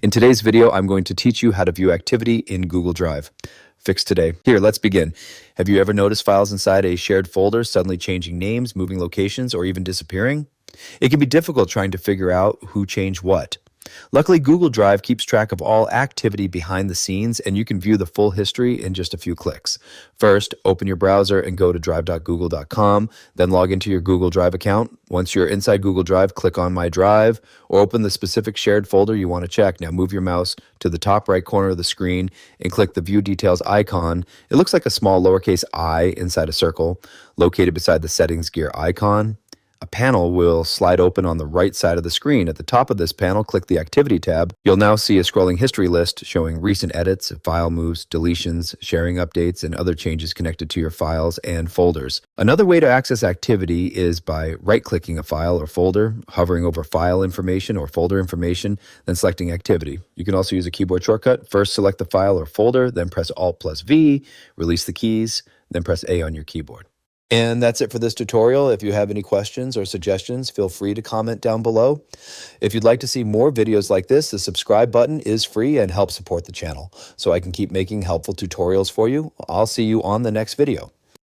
In today's video, I'm going to teach you how to view activity in Google Drive. Fix today. Here, let's begin. Have you ever noticed files inside a shared folder suddenly changing names, moving locations, or even disappearing? It can be difficult trying to figure out who changed what. Luckily, Google Drive keeps track of all activity behind the scenes, and you can view the full history in just a few clicks. First, open your browser and go to drive.google.com, then log into your Google Drive account. Once you're inside Google Drive, click on My Drive, or open the specific shared folder you want to check. Now move your mouse to the top right corner of the screen and click the View Details icon. It looks like a small lowercase I inside a circle, located beside the Settings gear icon. A panel will slide open on the right side of the screen. At the top of this panel, click the Activity tab. You'll now see a scrolling history list showing recent edits, file moves, deletions, sharing updates, and other changes connected to your files and folders. Another way to access activity is by right-clicking a file or folder, hovering over file information or folder information, then selecting Activity. You can also use a keyboard shortcut. First, select the file or folder, then press Alt+V, release the keys, then press A on your keyboard. And that's it for this tutorial. If you have any questions or suggestions, feel free to comment down below. If you'd like to see more videos like this, the subscribe button is free and helps support the channel so I can keep making helpful tutorials for you. I'll see you on the next video.